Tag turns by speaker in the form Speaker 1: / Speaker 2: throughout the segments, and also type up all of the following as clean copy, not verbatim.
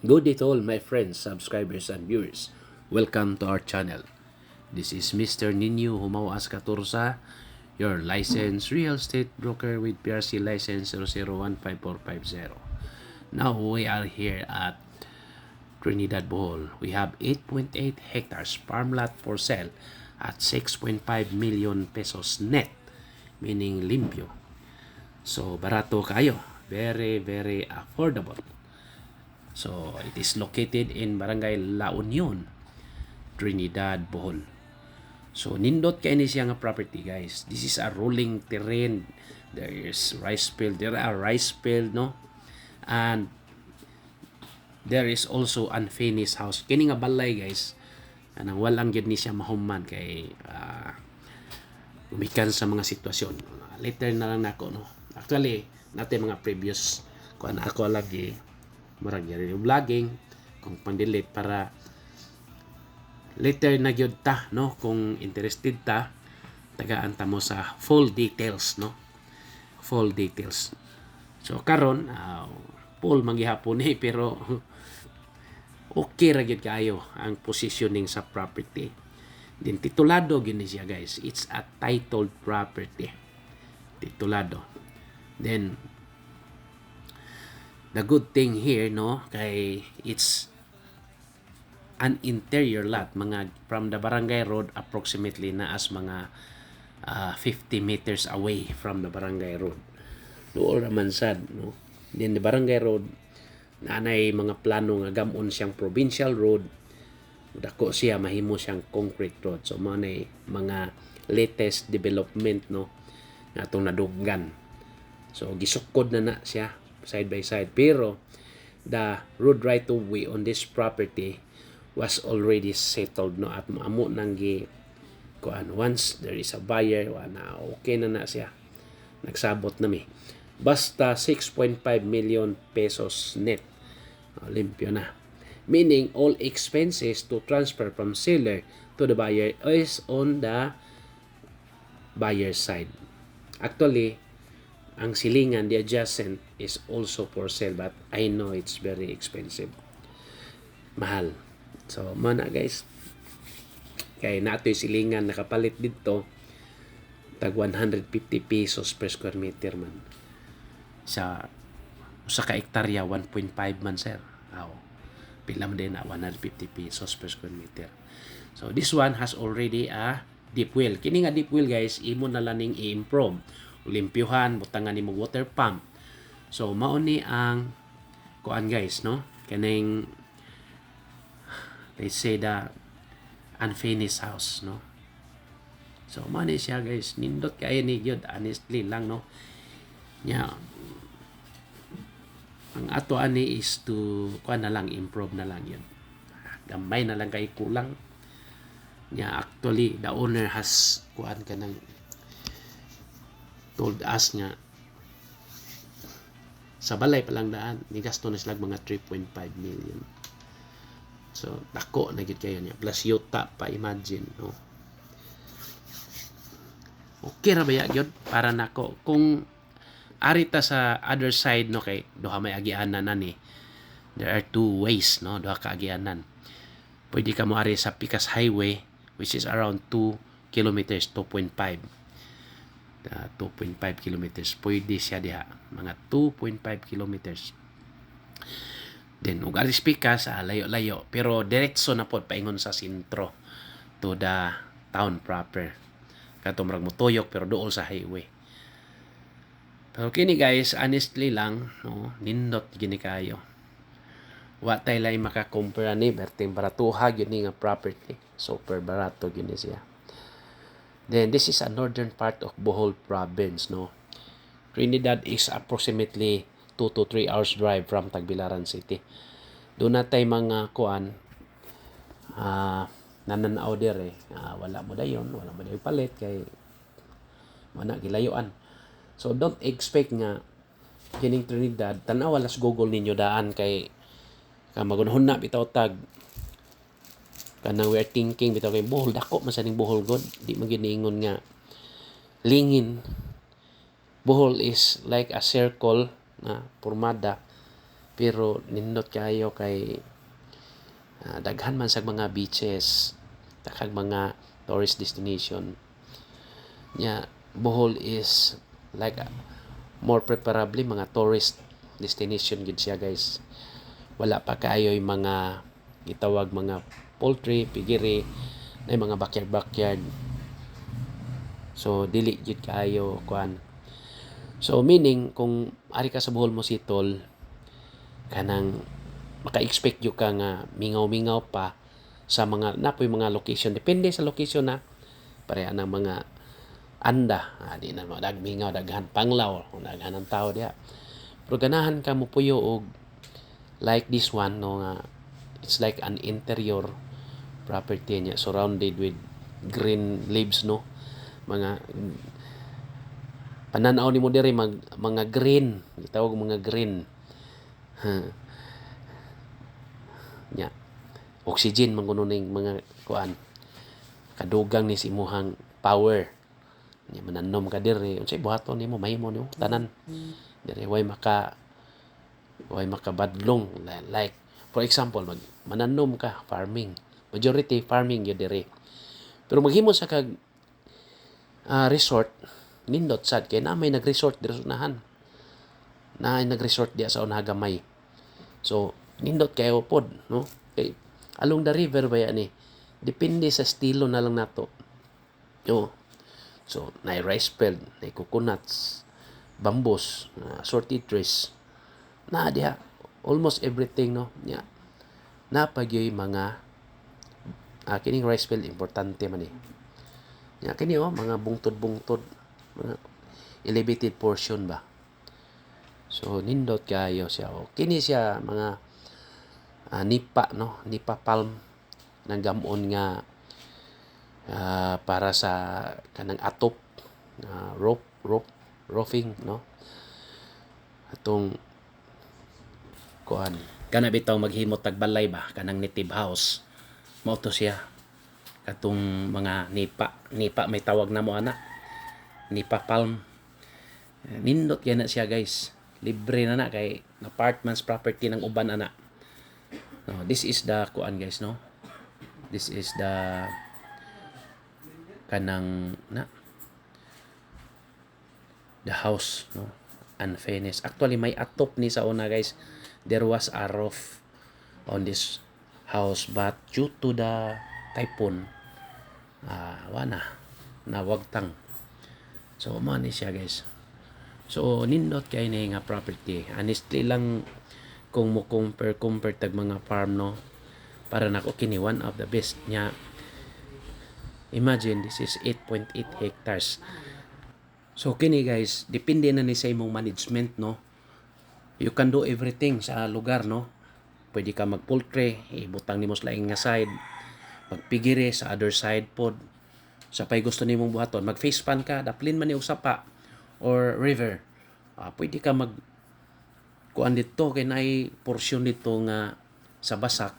Speaker 1: Good day to all my friends, subscribers, and viewers. Welcome to our channel. This is Mr. Ninyo Humawas Katursa, your licensed real estate broker with PRC license 0015450. Now we are here at Trinidad, Bohol. We have 8.8 hectares farm lot for sale at 6.5 million pesos net, meaning limpyo. So, barato kayo. Very, very affordable. So, it is located in Barangay La Union, Trinidad, Bohol. So, nindot kay ni siya nga property, guys. This is a rolling terrain. There is rice field. There are rice field, no? And there is also unfinished house. Kini nga balay, guys. Anang walang gyud ni siya mahuman kay umikan sa mga sitwasyon. Later na lang nako, no? Actually, natin mga previous kuan ako lagi marag yung vlogging kung pang-delete para later na gyud ta, no, kung interested ta tagaan ta mo sa full details, no, full details. So karon full manggihapon ni pero okay ra gyud kayo ang positioning sa property. Din titulado gyud ni siya, guys. It's a titled property, titulado. Then the good thing here, no, kay it's an interior lot, mga from the barangay road approximately na as mga 50 meters away from the barangay road. Dool raman sad, no. Then the barangay road nanay mga plano nga gamon siyang provincial road, dako siya mahimo siyang concrete road. So manay mga latest development, no, nga atong naduggan. So gisukod na siya side by side, pero the road right of way on this property was already settled, no, at amo nang gi kuan once there is a buyer na okay na siya, nagsabot na mi basta 6.5 million pesos net, limpyo na, meaning all expenses to transfer from seller to the buyer is on the buyer side. Actually, ang silingan, the adjacent, is also for sale, but I know it's very expensive. Mahal. So, mana, guys. Kaya nato'y silingan nakapalit dito tag 150 pesos per square meter man. Sa ka hektarya 1.5 man, sir. Pila man din na 150 pesos per square meter. So, this one has already a deep well. Kini nga deep well, guys, imo na lang ning i-improve. Limpyuhan, butangan ni mo water pump. So mao ni ang kuan, guys, no, kaning they say the unfinished house, no. So mao ni siya, guys, nindot kay ni gyud, honestly lang, no. Nya ang ato ani is to kuan na lang, improve na lang yun. Gamay na lang kay kulang. Nya actually the owner has kuan kanang told us nga sa balay pa lang daan ni gasto na sila mga 3.5 million. So dako na gid kayo niya plus yuta pa, imagine, no. Okay ra ba ya gyud para nako kung arita sa other side, no, kay duha may agianan na ni, there are two ways, no, duha ka agianan. Pwede ka mo ari sa Picas Highway which is around 2 kilometers, 2.5 kilometers. Pwede siya diha, mga 2.5 kilometers. Then, ug alis Picas, layo-layo. Pero, diretso na po, paingon sa sentro to the town proper. Kato marag mo tuyok, pero dool sa highway. Pero kini, guys, honestly lang, no, nindot gini kayo. Wa tay lay makakompara ni, berting baratuha, gini nga property. Super barato gini siya. Then, this is a northern part of Bohol province, no. Trinidad is approximately 2 to 3 hours drive from Tagbilaran City. Doon na tayo mga kuan, nananaw dire. Wala mo dayon, wala mo dayon palit, kay wala gilayuan. So, don't expect nga kining Trinidad, tanaw alas Google ninyo daan kay magunahon na bitaw tag kanang we're thinking bitaw kay Bohol, dako man sa ning Bohol god, di man giniingon nga lingin. Bohol is like a circle na pormada, pero nindot kayo kay daghan man sa mga beaches, daghang mga tourist destination nya. Bohol is like more preferably mga tourist destination gid siya guys. Wala pa kaayo yung mga gitawag mga poultry, pigiri, na mga backyard. So dili gid kaayo kuan. So meaning kung ari ka sa Bohol mo sitol, kanang maka-expect yo ka nga mingaw-mingaw pa sa mga napoy mga location, depende sa location na pareha ng mga anda, di na mo dagmingaw, daghan panglaw, daghan ang tao diha. Pero ganahan ka mo puyo og like this one no, nga it's like an interior property niya surrounded with green leaves no, mga pananaw nimo diri mga green, gitawag mga green nya. Oxygen man kuno ning mga kuan, kadugang ni si imuhang power nya. Mananom ka diri, unsay buhaton nimo mahimo nimo tanan diri, way makabadlong. Like for example, mananom ka, farming, majority farming yun diri. Pero maghimo sa kag resort, nindot sad kay na may nag-resort diri sa unahan, na ay nag-resort diya sa unaha gamay. So nindot kayo pod no, kay along the river ba yan depende sa estilo na lang nato no. So na rice field, na coconuts, bambus, assorted trees na diha, almost everything no nya. Napagyoy mga kining rice field importante man nya kini mga bungtod-bungtod, mga elevated portion ba. So nindot kayo siya kini siya mga nipa no, nipa palm nang gamon nga para sa kanang atop roofing no, atong kuan kana bitaw maghimot tag balay ba, kanang native house mao to siya. Katong mga nipa may tawag na mo ana, nipa palm. Nindot kaya na siya guys, libre na kay apartments property ng uban ana. No, this is the kuan guys no, this is the kanang na the house no, unfinished. Actually may atop ni sa una guys, there was a roof on this house but due to the typhoon wala na wagtang. So man ni siya guys. So nindot kay ni nga property, honestly lang kung mo compare tag mga farm no, para nako kini one of the best nya. Imagine this is 8.8 hectares. So kini guys, depende na ni sa imong management no. You can do everything sa lugar no. Pwede ka mag-poultry, ibutang nimo sa laing nga side, magpigiri sa other side pod. Sa pay gusto nimong buhaton, mag-face pan ka, daplin man ni usapa or river. Pwede ka mag kuan dito kay naay portion dito nga sa basak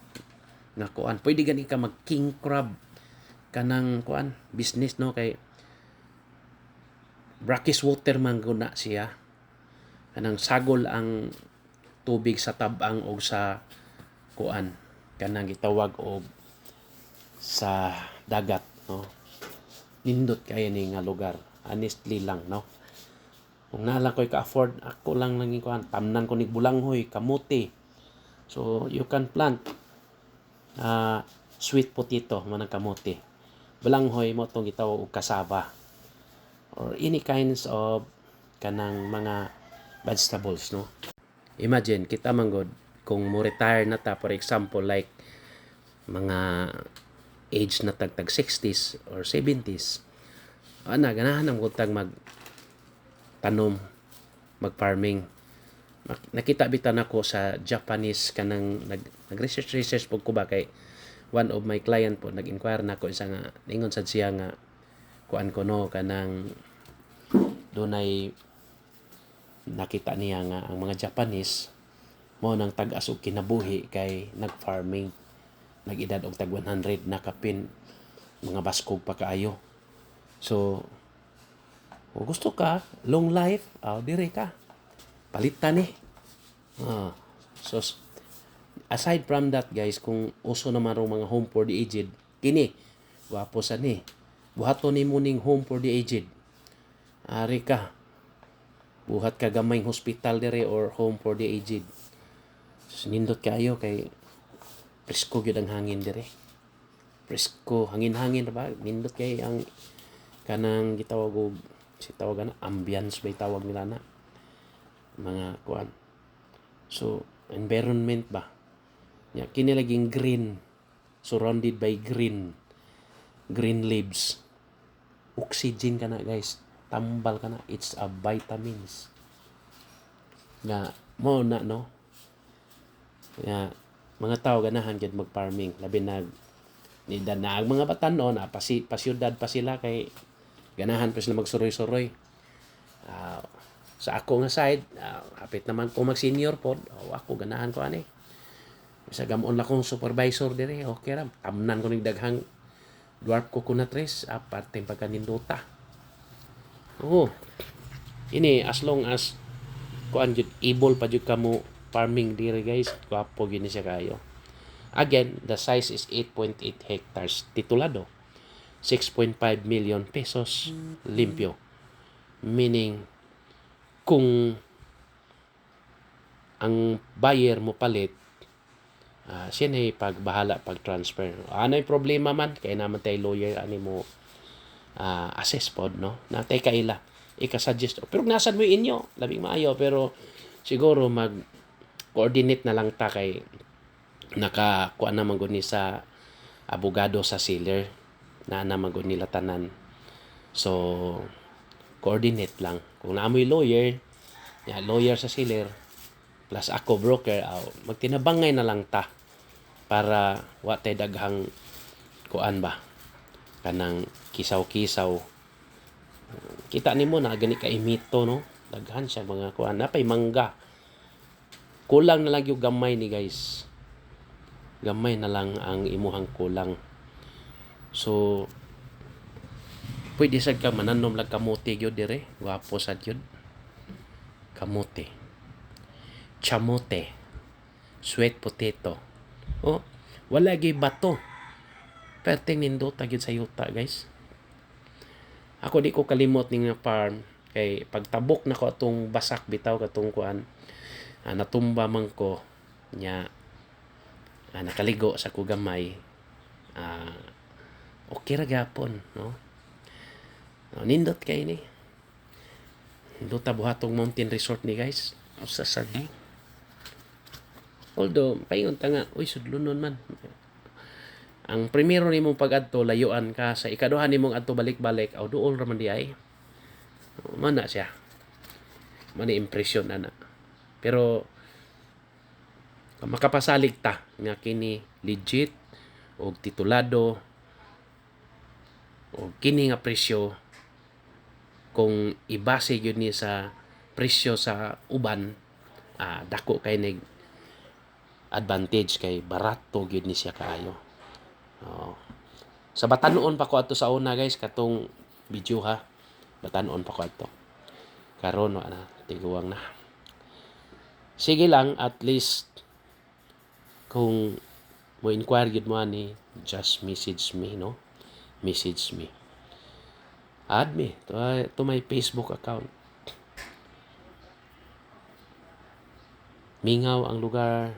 Speaker 1: nga kuan. Pwede gani ka mag king crab kanang kuan business no, kay brackish water man guna siya, kanang sagol ang tubig sa tabang o sa kuan kanang gitawag og sa dagat no. Nindot kaya ni nga lugar, honestly lang no. Kung nalang ko'y ka-afford, ako lang kuan, tamnan ko ni bulanghoy, kamuti. So you can plant sweet potato manang kamuti, bulanghoy mo tong gitawag og cassava or any kinds of kanang mga vegetables no. Imagine kita manggod kung mo retire na ta, for example like mga age na tag 60s or 70s, ganahan ang tag mag tanom, mag farming. Nakita bitan ako sa Japanese kanang nag-research pug ko ba, kay one of my client po nag-inquire nako isa nga ningon sad siya nga kuan ko no, kanang dunay nakita niya nga ang mga Japanese mo nang tag-as og kinabuhi kay nag-farming, nag-edad og tag 100 nakapin, mga baskog pa kaayo. So kung gusto ka long life, dire ka palitan So aside from that guys, kung uso naman rong mga home for the aged, kini wapo sa ni buhaton nimo ning home for the aged, ari ka buhat ka gamayng hospital dire or home for the aged. So, nindot kayo kay presko gyud ang hangin dire, presko hangin-hangin ba, nindot kay ang kanang gitawag og si tawagan na ambience bay tawag nila na mga kuan. So environment ba nya kini laging green, surrounded by green leaves, oxygen kana guys, tambal kana, it's a vitamins na mo na no ya mga tao ganahan gyud mag farming, labi na ni danag mga batan-on pasyudad pa sila kay ganahan pa sila magsuroy-suroy. Sa ako nga side, hapit naman ko mag senior pod, ako ganahan ko ani sa gamon la kong supervisor dire, okay ra tamnan ko ning daghang dwarf coconut trees aparte pagkanindota. Ini as long as kuan jud able pa jud kamo farming dire guys, gwapo gini siya kayo. Again, the size is 8.8 hectares, titulado 6.5 million pesos limpyo, meaning kung ang buyer mo palit, siya na pagbahala pag-transfer. Ano'y problema man, kaya naman tayo lawyer, ani mo assess pod, no? Natay kaila, ika-suggest. Pero nasan mo inyo, labing maayo, pero siguro mag-coordinate na lang ta kay nakakuha naman guni sa abogado sa seller, na naman guni nila tanan. So, coordinate lang. Kung naamoy lawyer, lawyer sa seller, plus ako broker, magtinabangay na lang ta para wa tay daghang kuan ba kanang kisaw-kisaw. Kita nimo na gani ka imito, no, daghan siya mga kuan, napay mangga, kulang na lang yung gamay ni guys, gamay na lang ang imuhang kulang. So pwede sad ka mananom lang kamote gyud dire, gwapo sad yun, kamote, chamote, sweet potato. Wala gyud bato, perting nindot gyud sa yuta guys. Ako di ko kalimot ning farm kay pagtabok na ko atong basak bitaw katong kuan, natumba man ko nya, nakaligo sa ko gamay, okay ra gyapon, no. Nindot kay ni nindot ta buhatong mountain resort ni guys, usa sad ni. Although paingon ta nga, uy sudlunon man, ang primero nimong pag-adto layuan ka, sa ikaduha nimong adto balik-balik, duol ra man di ay mana siya, mani impresyon ana. Pero makapasalig ta nga kini legit og titulado o kini nga presyo, kung ibase gyud ni sa presyo sa uban, dako kay nig advantage kay barato gyud ni siya kaayo. Sa batanon pa ko ato sa una guys, katong video ha, batanon pa ko ato karon na tiguang na. Sige lang, at least kung mo inquire gyud mo ani, just message me, no, message me, add me to my Facebook account. Mingaw ang lugar,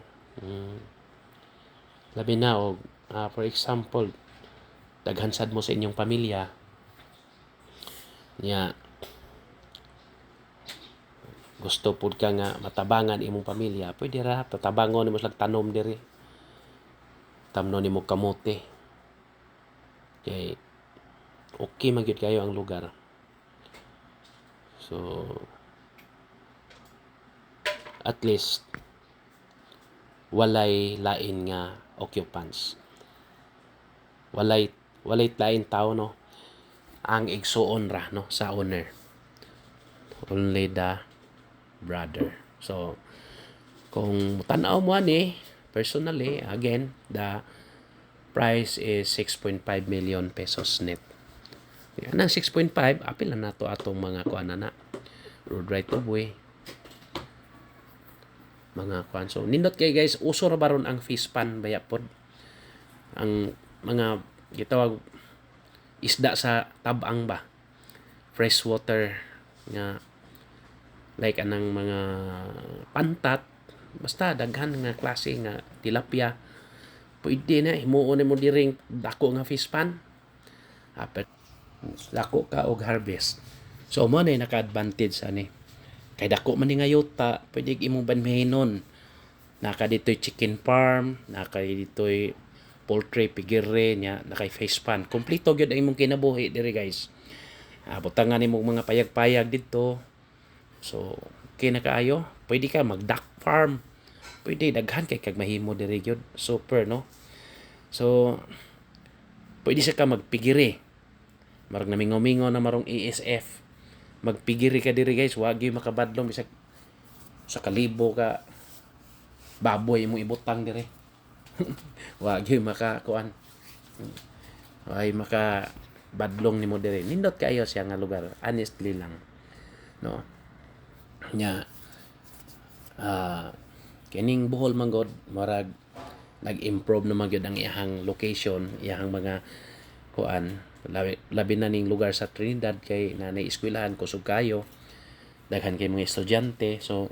Speaker 1: labi na og for example daghan sad mo sa inyong pamilya nya, gusto pud ka nga matabangan imong pamilya, pwede ra tatabangon nimo slag tanom diri, tamnon nimo kamote kay okay man gyud kayo ang lugar. So at least walay lain nga occupants, walay lain tao, no, ang igsuon ra, no, sa owner, only the brother. So kung tan-aw mo ani personally, again the price is 6.5 million pesos net. Yan ang 6.5, apil na nato atong mga kuan na road right of way, mga kuan. So nindot kay guys, uso ra baron ang fish pan baya pod. Ang mga gitawag isda sa tabang ba, freshwater nga like anang mga pantat, basta daghan nga klase nga tilapia, pwede na himuon mo diring dako nga fish pan. Apat dako ka og harvest. So mo na naka-advantage ani. Kay dako man ni nga yuta, pwede imong banhinon. Naka ditoy chicken farm, naka ditoy poultry piggery nya, naka fish pan. Kompleto gyud ang imong kinabuhi diri guys. Butangan nimo mga payag-payag dito. So okay na kaayo, pwede ka mag duck farm. Pwede daghan kay kag mahimo diri gyud. Super no. So pwede sa ka magpigiri. Marag namingaw-mingaw na marong ESF. Magpigiri ka diri guys, wag gyud makabadlong bisag sa kalibo ka baboy mo ibutang diri. Wag gyud makakuan. Ay maka badlong nimo diri. Nindot kaayo siya nga lugar, honestly lang. No. Nya kining Bohol manggod marag nag-improve naman gyud ang iyang location, iyang mga kuan, labi na ning lugar sa Trinidad kay nanay eskwelahan kusog kayo, daghan kay mga estudyante. So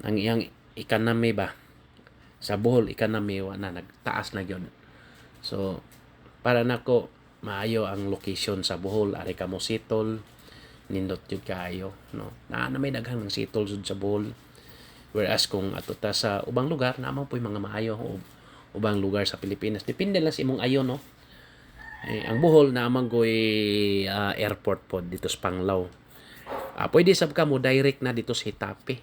Speaker 1: ang iyang economy ba sa Bohol, economy wa na nagtaas na gyud. So para nako maayo ang location sa Bohol, ari ka mo sitol, nindot jud kaayo no. Na may daghan ng sitol jud sa Bohol. Whereas kung ato ta sa ubang lugar, naman po'y mga maayo o ubang lugar sa Pilipinas. Depende lang sa imong ayo no. Ang Bohol naman ko'y airport po dito sa Panglao. Pwede sab ka mo direct na dito sa Hitape.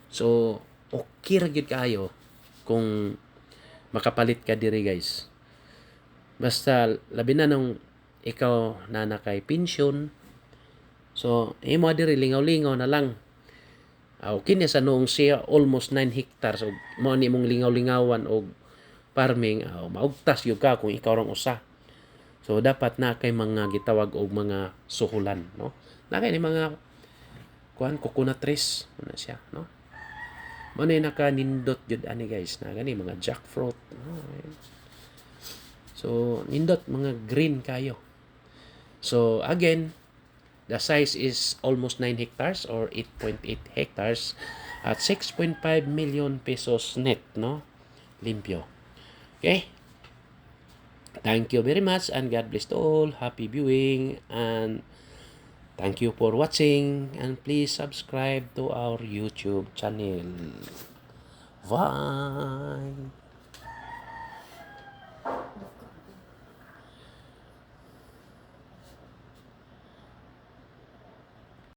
Speaker 1: So okay ra gyud kaayo kung makapalit ka diri guys. Basta labi na nung ikaw na nakay pension. So imo diri lingaw-lingaw na lang. Okay niya sa noong siya almost 9 hectares og mao ni mong lingaw-lingawan og farming, maugtas gyud ka kung ikaw rang usa. So dapat na kay mga gitawag og mga suhulan no. Na kay ni mga kuan coconut trees na siya no. Mao ni naka-nindot gyud ani guys na gani mga jackfruit no. So nindot mga green kayo. So again, the size is almost 9 hectares or 8.8 hectares at 6.5 million pesos net, no? Limpyo. Okay? Thank you very much and God bless to all. Happy viewing and thank you for watching and please subscribe to our YouTube channel. Bye!